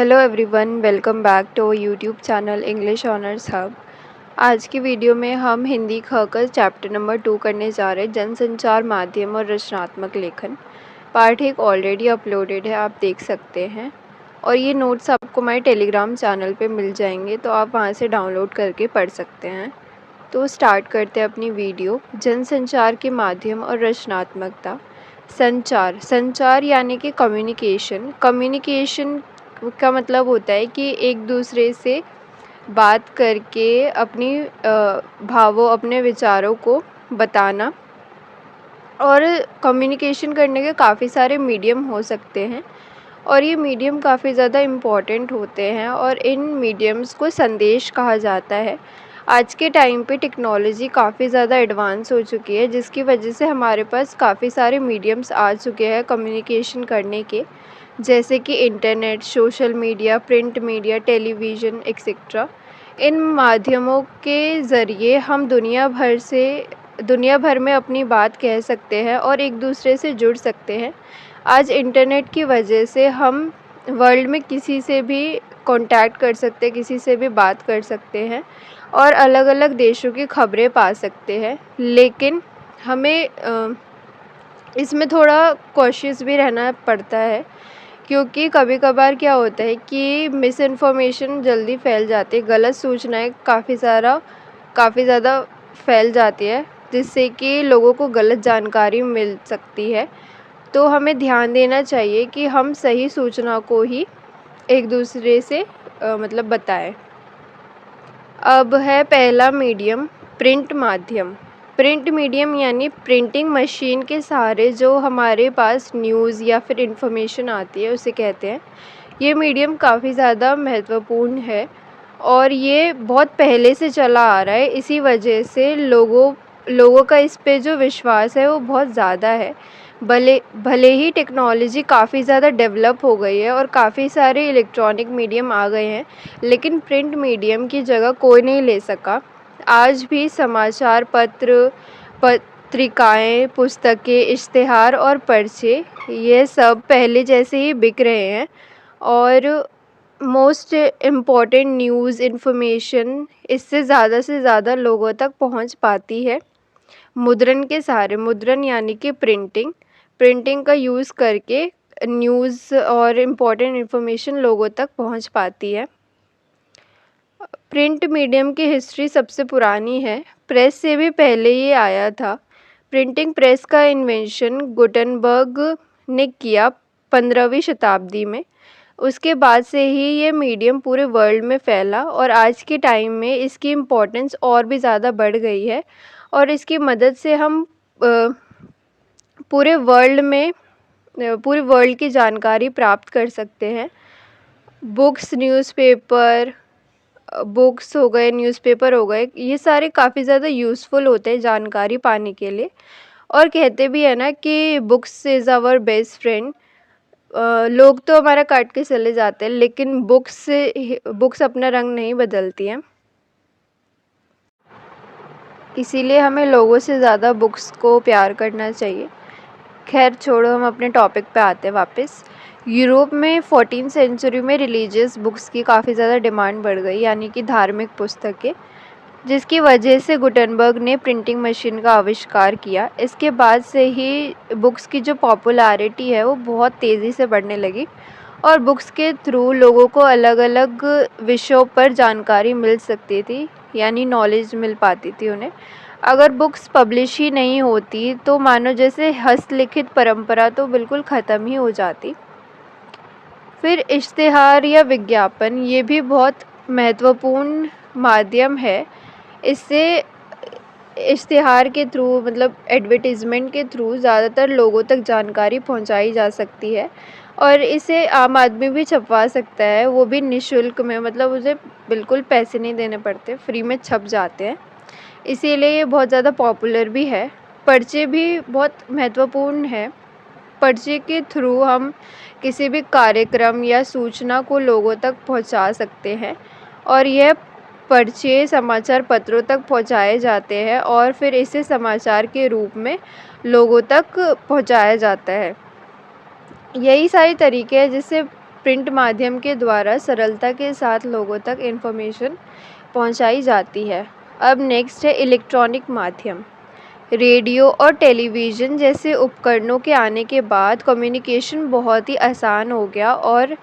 Hello everyone, welcome back to YouTube channel English honours hub. आज की video में हम हिंदी ख का चैप्टर नंबर 2 करने जा रहे हैं, जनसंचार माध्यम और रचनात्मक लेखन। पार्ट 1 ऑलरेडी अपलोडेड है, आप देख सकते हैं। और ये नोट्स आपको हमारे टेलीग्राम चैनल पे मिल जाएंगे, तो आप वहाँ से डाउनलोड करके पढ़ सकते हैं। तो स्टार्ट करते हैं अपनी वीडियो। जनसंचार के माध्यम और रचनात्मकता। संचार यानी कि कम्युनिकेशन का मतलब होता है कि एक दूसरे से बात करके अपनी भावों, अपने विचारों को बताना। और कम्युनिकेशन करने के काफ़ी सारे मीडियम हो सकते हैं और ये मीडियम काफ़ी ज़्यादा इम्पॉर्टेंट होते हैं और इन मीडियम्स को संदेश कहा जाता है। आज के टाइम पे टेक्नोलॉजी काफ़ी ज़्यादा एडवांस हो चुकी है, जिसकी वजह से हमारे पास काफ़ी सारे मीडियम्स आ चुके हैं कम्युनिकेशन करने के, जैसे कि internet, social media, print media, television etcetera. इन माध्यमों के ज़रिए हम दुनिया भर में अपनी बात कह सकते हैं और एक दूसरे से जुड़ सकते हैं। आज इंटरनेट की वजह से हम वर्ल्ड में किसी से भी कांटेक्ट कर सकते हैं, किसी से भी बात कर सकते हैं और अलग अलग देशों की खबरें पा सकते हैं। लेकिन हमें इसमें थोड़ा कॉशियस भी रहना पड़ता है, क्योंकि कभी कभार क्या होता है कि मिस इन्फॉर्मेशन जल्दी फैल जाती है, गलत सूचनाएं काफ़ी ज़्यादा फैल जाती है, जिससे कि लोगों को गलत जानकारी मिल सकती है। तो हमें ध्यान देना चाहिए कि हम सही सूचना को ही एक दूसरे से मतलब बताएं। अब है पहला मीडियम, प्रिंट माध्यम। प्रिंट मीडियम यानी प्रिंटिंग मशीन के सहारे जो हमारे पास न्यूज़ या फिर इंफॉर्मेशन आती है, उसे कहते हैं। ये मीडियम काफ़ी ज़्यादा महत्वपूर्ण है और ये बहुत पहले से चला आ रहा है। इसी वजह से लोगों का इस पे जो विश्वास है वो बहुत ज़्यादा है। भले ही टेक्नोलॉजी काफ़ी ज़्यादा डेवलप हो गई है और काफ़ी सारे इलेक्ट्रॉनिक मीडियम आ गए हैं, लेकिन प्रिंट मीडियम की जगह कोई नहीं ले सका। आज भी समाचार पत्र, पत्रिकाएं, पुस्तकें, इश्तिहार और पर्चे, ये सब पहले जैसे ही बिक रहे हैं और मोस्ट इम्पॉर्टेंट न्यूज़ इन्फॉर्मेशन इससे ज़्यादा से ज़्यादा लोगों तक पहुंच पाती है मुद्रण के सहारे। मुद्रण यानी कि प्रिंटिंग का यूज़ करके न्यूज़ और इम्पॉर्टेंट इन्फॉर्मेशन लोगों तक पहुंच पाती है। प्रिंट मीडियम की हिस्ट्री सबसे पुरानी है, प्रेस से भी पहले ये आया था। प्रिंटिंग प्रेस का इन्वेंशन गुटेनबर्ग ने किया 15वीं शताब्दी में। उसके बाद से ही ये मीडियम पूरे वर्ल्ड में फैला और आज के टाइम में इसकी इम्पोर्टेंस और भी ज़्यादा बढ़ गई है और इसकी मदद से हम पूरे वर्ल्ड की जानकारी प्राप्त कर सकते हैं। बुक्स हो गए, न्यूज़पेपर हो गए, ये सारे काफ़ी ज़्यादा यूज़फुल होते हैं जानकारी पाने के लिए। और कहते भी है ना कि books is our best friend. लोग तो हमारा काट के चले जाते हैं, लेकिन बुक्स अपना रंग नहीं बदलती हैं। इसीलिए हमें लोगों से ज़्यादा बुक्स को प्यार करना चाहिए। खैर छोड़ो, हम अपने टॉपिक पे आते हैं वापस। यूरोप में 14th सेंचुरी में रिलीजियस बुक्स की काफ़ी ज़्यादा डिमांड बढ़ गई, यानी कि धार्मिक पुस्तकें, जिसकी वजह से गुटेनबर्ग ने प्रिंटिंग मशीन का आविष्कार किया। इसके बाद से ही बुक्स की जो पॉपुलैरिटी है वो बहुत तेज़ी से बढ़ने लगी और बुक्स के थ्रू लोगों को अलग अलग विषयों पर जानकारी मिल सकती थी, यानी नॉलेज मिल पाती थी उन्हें। अगर बुक्स पब्लिश ही नहीं होती तो मानो जैसे हस्तलिखित परंपरा तो बिल्कुल ख़त्म ही हो जाती। फिर इश्तिहार या विज्ञापन, ये भी बहुत महत्वपूर्ण माध्यम है। इससे इश्तिहार के थ्रू, मतलब एडवर्टीज़मेंट के थ्रू ज़्यादातर लोगों तक जानकारी पहुंचाई जा सकती है और इसे आम आदमी भी छपवा सकता है, वो भी निःशुल्क में, मतलब उसे बिल्कुल पैसे नहीं देने पड़ते, फ्री में छप जाते हैं। इसीलिए ये बहुत ज़्यादा पॉपुलर भी है। पर्चे भी बहुत महत्वपूर्ण है। पर्चे के थ्रू हम किसी भी कार्यक्रम या सूचना को लोगों तक पहुंचा सकते हैं और यह पर्चे समाचार पत्रों तक पहुंचाए जाते हैं और फिर इसे समाचार के रूप में लोगों तक पहुंचाया जाता है। यही सारे तरीके हैं जिससे प्रिंट माध्यम के द्वारा सरलता के साथ लोगों तक इन्फॉर्मेशन पहुंचाई जाती है। अब नेक्स्ट है इलेक्ट्रॉनिक माध्यम। रेडियो और टेलीविज़न जैसे उपकरणों के आने के बाद कम्युनिकेशन बहुत ही आसान हो गया और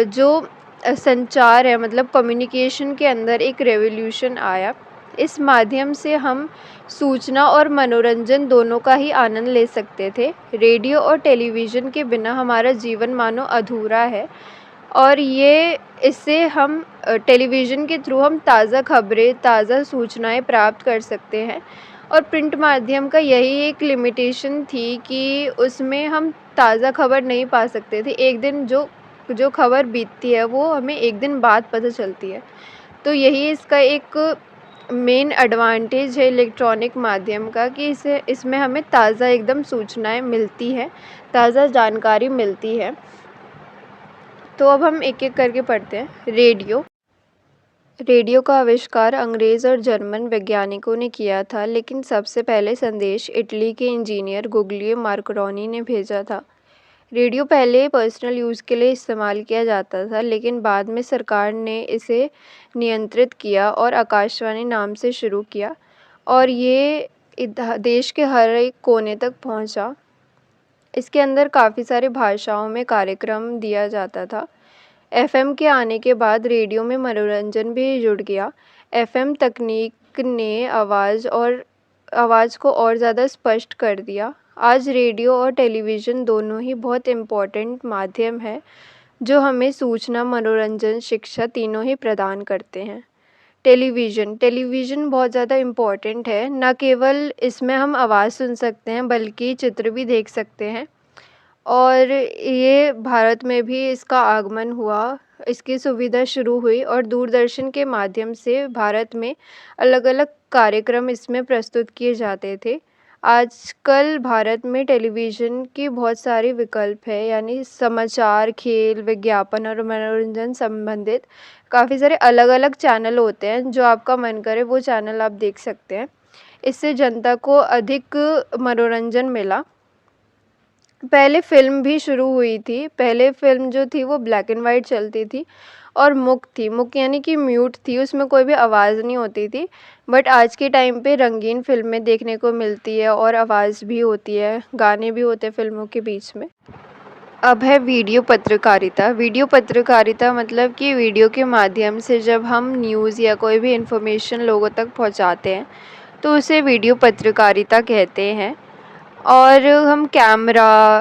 जो संचार है मतलब कम्युनिकेशन के अंदर एक रेवोल्यूशन आया। इस माध्यम से हम सूचना और मनोरंजन दोनों का ही आनंद ले सकते थे। रेडियो और टेलीविज़न के बिना हमारा जीवन मानो अधूरा है और ये इससे हम टेलीविज़न के थ्रू हम ताज़ा खबरें, ताज़ा सूचनाएँ प्राप्त कर सकते हैं और प्रिंट माध्यम का यही एक लिमिटेशन थी कि उसमें हम ताज़ा खबर नहीं पा सकते थे। एक दिन जो खबर बीतती है वो हमें एक दिन बाद पता चलती है। तो यही इसका एक मेन एडवांटेज है इलेक्ट्रॉनिक माध्यम का कि इसमें हमें ताज़ा एकदम सूचनाएँ मिलती हैं, ताज़ा जानकारी मिलती है। तो अब हम एक-एक करके पढ़ते हैं। रेडियो का आविष्कार अंग्रेज़ और जर्मन वैज्ञानिकों ने किया था, लेकिन सबसे पहले संदेश इटली के इंजीनियर गुग्लियो मार्कोनी ने भेजा था। रेडियो पहले पर्सनल यूज़ के लिए इस्तेमाल किया जाता था, लेकिन बाद में सरकार ने इसे नियंत्रित किया और आकाशवाणी नाम से शुरू किया और ये देश के हर एक कोने तक पहुंचा। इसके अंदर काफ़ी सारी भाषाओं में कार्यक्रम दिया जाता था। एफ़एम के आने के बाद रेडियो में मनोरंजन भी जुड़ गया। एफ़एम तकनीक ने आवाज़ को और ज़्यादा स्पष्ट कर दिया। आज रेडियो और टेलीविज़न दोनों ही बहुत इम्पोर्टेंट माध्यम है, जो हमें सूचना, मनोरंजन, शिक्षा तीनों ही प्रदान करते हैं। टेलीविज़न बहुत ज़्यादा इम्पोर्टेंट है, ना केवल इसमें हम आवाज़ सुन सकते हैं बल्कि चित्र भी देख सकते हैं और ये भारत में भी इसका आगमन हुआ, इसकी सुविधा शुरू हुई और दूरदर्शन के माध्यम से भारत में अलग-अलग कार्यक्रम इसमें प्रस्तुत किए जाते थे। आजकल भारत में टेलीविज़न की बहुत सारे विकल्प है, यानी समाचार, खेल, विज्ञापन और मनोरंजन संबंधित काफ़ी सारे अलग-अलग चैनल होते हैं, जो आपका मन करे वो चैनल आप देख सकते हैं। इससे जनता को अधिक मनोरंजन मिला। पहले फ़िल्म भी शुरू हुई थी। पहले फ़िल्म जो थी वो ब्लैक एंड वाइट चलती थी और मूक थी। मूक यानी कि म्यूट थी, उसमें कोई भी आवाज़ नहीं होती थी। बट आज के टाइम पे रंगीन फ़िल्में देखने को मिलती है और आवाज़ भी होती है, गाने भी होते हैं फ़िल्मों के बीच में। अब है वीडियो पत्रकारिता। वीडियो पत्रकारिता मतलब कि वीडियो के माध्यम से जब हम न्यूज़ या कोई भी इन्फॉर्मेशन लोगों तक पहुंचाते हैं, तो उसे वीडियो पत्रकारिता कहते हैं। और हम कैमरा,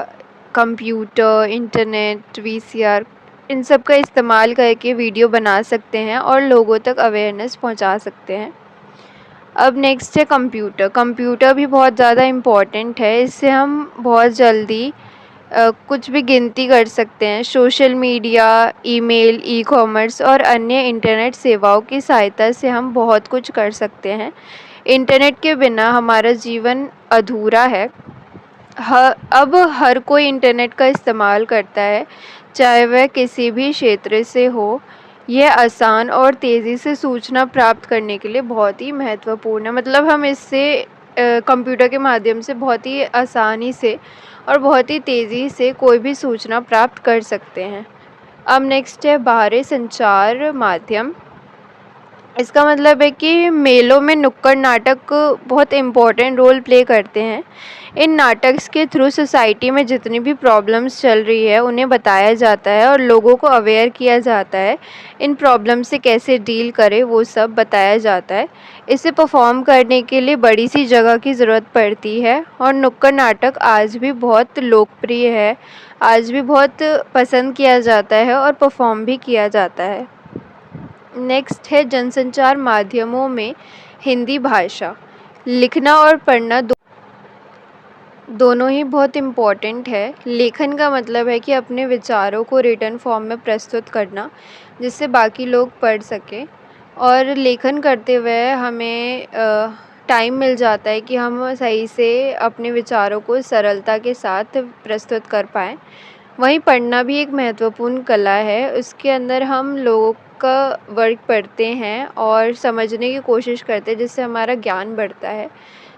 कंप्यूटर, इंटरनेट, वीसीआर इन सब का इस्तेमाल करके वीडियो बना सकते हैं और लोगों तक अवेयरनेस पहुंचा सकते हैं। अब नेक्स्ट है कंप्यूटर। कंप्यूटर भी बहुत ज़्यादा इम्पॉर्टेंट है। इससे हम बहुत जल्दी कुछ भी गिनती कर सकते हैं। सोशल मीडिया, ईमेल, ई-कॉमर्स और अन्य इंटरनेट सेवाओं की सहायता से हम बहुत कुछ कर सकते हैं। इंटरनेट के बिना हमारा जीवन अधूरा है। अब हर कोई इंटरनेट का इस्तेमाल करता है, चाहे वह किसी भी क्षेत्र से हो। यह आसान और तेज़ी से सूचना प्राप्त करने के लिए बहुत ही महत्वपूर्ण है। मतलब हम इससे कंप्यूटर के माध्यम से बहुत ही आसानी से और बहुत ही तेज़ी से कोई भी सूचना प्राप्त कर सकते हैं। अब नेक्स्ट है बाहरी संचार माध्यम। इसका मतलब है कि मेलों में नुक्कड़ नाटक बहुत इम्पोर्टेंट रोल प्ले करते हैं। इन नाटक्स के थ्रू सोसाइटी में जितनी भी प्रॉब्लम्स चल रही है उन्हें बताया जाता है और लोगों को अवेयर किया जाता है। इन प्रॉब्लम से कैसे डील करें वो सब बताया जाता है। इसे परफॉर्म करने के लिए बड़ी सी जगह की ज़रूरत पड़ती है और नुक्कड़ नाटक आज भी बहुत लोकप्रिय है, आज भी बहुत पसंद किया जाता है और परफॉर्म भी किया जाता है। नेक्स्ट है जनसंचार माध्यमों में हिंदी भाषा। लिखना और पढ़ना दोनों ही बहुत इम्पॉर्टेंट है। लेखन का मतलब है कि अपने विचारों को रिटन फॉर्म में प्रस्तुत करना, जिससे बाकी लोग पढ़ सकें। और लेखन करते हुए हमें टाइम मिल जाता है कि हम सही से अपने विचारों को सरलता के साथ प्रस्तुत कर पाएँ। वहीं पढ़ना भी एक महत्वपूर्ण कला है। उसके अंदर हम लोगों का वर्क पढ़ते हैं और समझने की कोशिश करते हैं, जिससे हमारा ज्ञान बढ़ता है।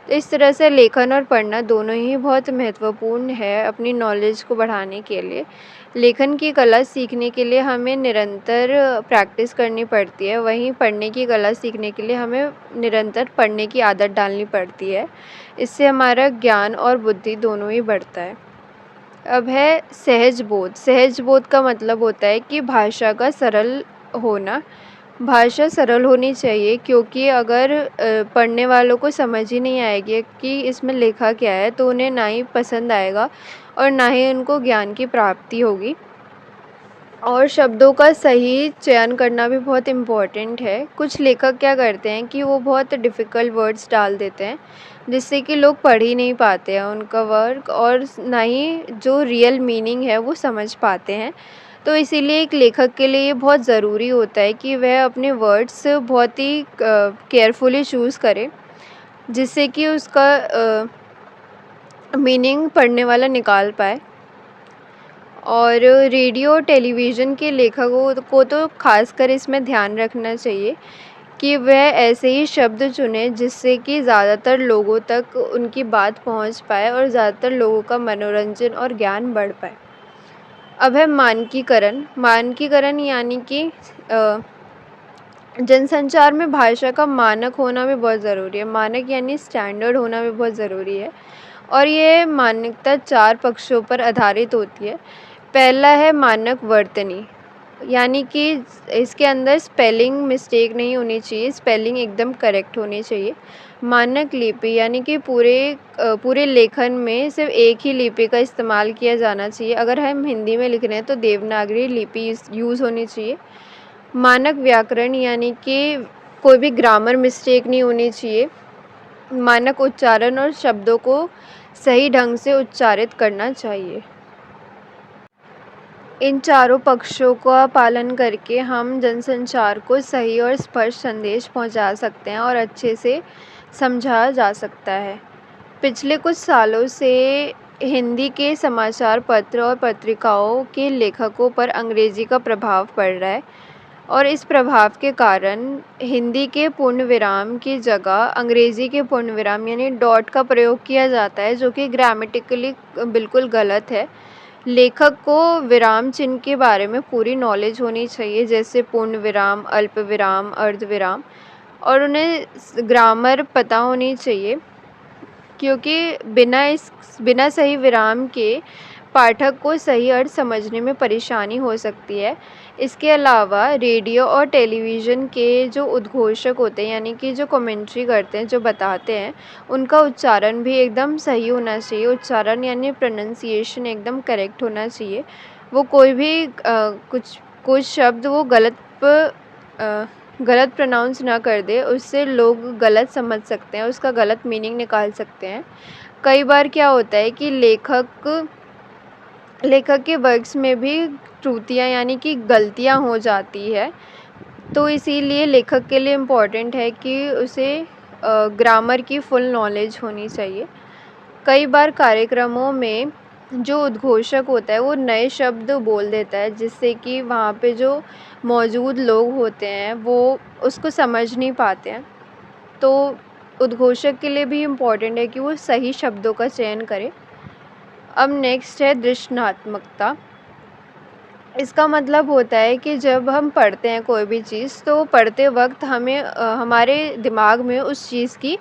तो इस तरह से लेखन और पढ़ना दोनों ही बहुत महत्वपूर्ण है अपनी नॉलेज को बढ़ाने के लिए। लेखन की कला सीखने के लिए हमें निरंतर प्रैक्टिस करनी पड़ती है, वहीं पढ़ने की कला सीखने के लिए हमें निरंतर पढ़ने की आदत डालनी पड़ती है। इससे हमारा ज्ञान और बुद्धि दोनों ही बढ़ता है। अब है सहज बोध। सहज बोध का मतलब होता है कि भाषा का सरल होना। भाषा सरल होनी चाहिए, क्योंकि अगर पढ़ने वालों को समझ ही नहीं आएगी कि इसमें लिखा क्या है, तो उन्हें ना ही पसंद आएगा और ना ही उनको ज्ञान की प्राप्ति होगी। और शब्दों का सही चयन करना भी बहुत इम्पोर्टेंट है। कुछ लेखक क्या करते हैं कि वो बहुत डिफ़िकल्ट वर्ड्स डाल देते हैं, जिससे कि लोग पढ़ ही नहीं पाते हैं उनका वर्क, और ना ही जो रियल मीनिंग है वो समझ पाते हैं। तो इसीलिए एक लेखक के लिए ये बहुत ज़रूरी होता है कि वह अपने वर्ड्स बहुत ही केयरफुली चूज़ करे, जिससे कि उसका मीनिंग पढ़ने वाला निकाल पाए। और रेडियो और टेलीविज़न के लेखकों को तो ख़ासकर इसमें ध्यान रखना चाहिए कि वह ऐसे ही शब्द चुनें जिससे कि ज़्यादातर लोगों तक उनकी बात पहुंच पाए और ज़्यादातर लोगों का मनोरंजन और ज्ञान बढ़ पाए। अब है मानकीकरण। मानकीकरण यानी कि जनसंचार में भाषा का मानक होना भी बहुत ज़रूरी है। मानक यानी स्टैंडर्ड होना भी बहुत ज़रूरी है, और ये मानकता 4 पक्षों पर आधारित होती है। पहला है मानक वर्तनी, यानी कि इसके अंदर स्पेलिंग मिस्टेक नहीं होनी चाहिए, स्पेलिंग एकदम करेक्ट होनी चाहिए। मानक लिपि, यानी कि पूरे लेखन में सिर्फ एक ही लिपि का इस्तेमाल किया जाना चाहिए। अगर हम हिंदी में लिख रहे हैं तो देवनागरी लिपि यूज़ होनी चाहिए। मानक व्याकरण, यानी कि कोई भी ग्रामर मिस्टेक नहीं होनी चाहिए। मानक उच्चारण, और शब्दों को सही ढंग से उच्चारित करना चाहिए। इन चारों पक्षों का पालन करके हम जनसंचार को सही और स्पष्ट संदेश पहुंचा सकते हैं और अच्छे से समझा जा सकता है। पिछले कुछ सालों से हिंदी के समाचार पत्र और पत्रिकाओं के लेखकों पर अंग्रेजी का प्रभाव पड़ रहा है, और इस प्रभाव के कारण हिंदी के पूर्ण विराम की जगह अंग्रेज़ी के पूर्ण विराम यानी डॉट का प्रयोग किया जाता है, जो कि ग्रामेटिकली बिल्कुल गलत है। लेखक को विराम चिन्ह के बारे में पूरी नॉलेज होनी चाहिए, जैसे पूर्ण विराम, अल्प विराम, अर्ध विराम, और उन्हें ग्रामर पता होनी चाहिए, क्योंकि बिना सही विराम के पाठक को सही अर्थ समझने में परेशानी हो सकती है। इसके अलावा रेडियो और टेलीविज़न के जो उद्घोषक होते हैं, यानी कि जो कमेंट्री करते हैं, जो बताते हैं, उनका उच्चारण भी एकदम सही होना चाहिए। उच्चारण यानी प्रोनंसिएशन एकदम करेक्ट होना चाहिए। वो कोई भी कुछ शब्द वो गलत प्रोनाउंस ना कर दे, उससे लोग गलत समझ सकते हैं, उसका गलत मीनिंग निकाल सकते हैं। कई बार क्या होता है कि लेखक के वर्क्स में भी त्रुटियाँ यानी कि गलतियाँ हो जाती है, तो इसीलिए लेखक के लिए इम्पॉर्टेंट है कि उसे ग्रामर की फुल नॉलेज होनी चाहिए। कई बार कार्यक्रमों में जो उद्घोषक होता है वो नए शब्द बोल देता है, जिससे कि वहाँ पे जो मौजूद लोग होते हैं वो उसको समझ नहीं पाते हैं। तो उद्घोषक के लिए भी इम्पॉर्टेंट है कि वो सही शब्दों का चयन करे। अब नेक्स्ट है दृष्टात्मकता। इसका मतलब होता है कि जब हम पढ़ते हैं कोई भी चीज़, तो पढ़ते वक्त हमें हमारे दिमाग में उस चीज़ की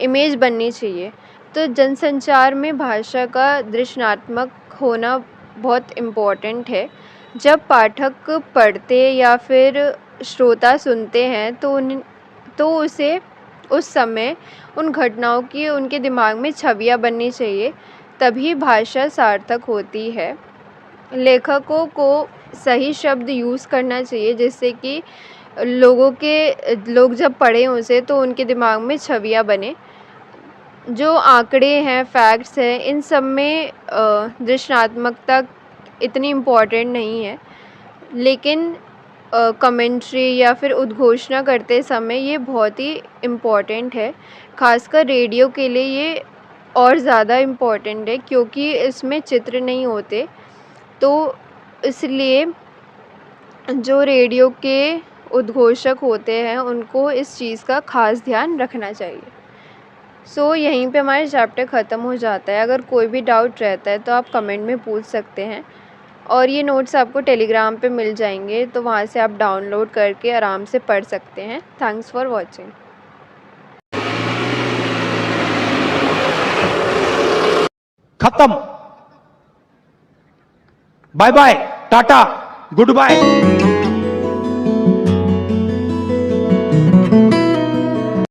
इमेज बननी चाहिए। तो जनसंचार में भाषा का दृश्यात्मक होना बहुत इम्पोर्टेंट है। जब पाठक पढ़ते या फिर श्रोता सुनते हैं तो उसे उस समय उन घटनाओं की उनके दिमाग में छवियाँ बननी चाहिए, तभी भाषा सार्थक होती है। लेखकों को सही शब्द यूज़ करना चाहिए, जिससे कि लोग जब पढ़ें उसे तो उनके दिमाग में छवियाँ बने। जो आंकड़े हैं, फैक्ट्स हैं, इन सब में दृश्यात्मकता इतनी इम्पॉर्टेंट नहीं है, लेकिन कमेंट्री या फिर उद्घोषणा करते समय ये बहुत ही इम्पॉर्टेंट है। ख़ासकर रेडियो के लिए ये और ज़्यादा इम्पॉर्टेंट है, क्योंकि इसमें चित्र नहीं होते, तो इसलिए जो रेडियो के उद्घोषक होते हैं उनको इस चीज़ का ख़ास ध्यान रखना चाहिए। सो यहीं पे हमारा चैप्टर ख़त्म हो जाता है। अगर कोई भी डाउट रहता है तो आप कमेंट में पूछ सकते हैं, और ये नोट्स आपको टेलीग्राम पे मिल जाएंगे, तो वहाँ से आप डाउनलोड करके आराम से पढ़ सकते हैं। Thanks for watching. खत्म। Bye bye, tata, good bye.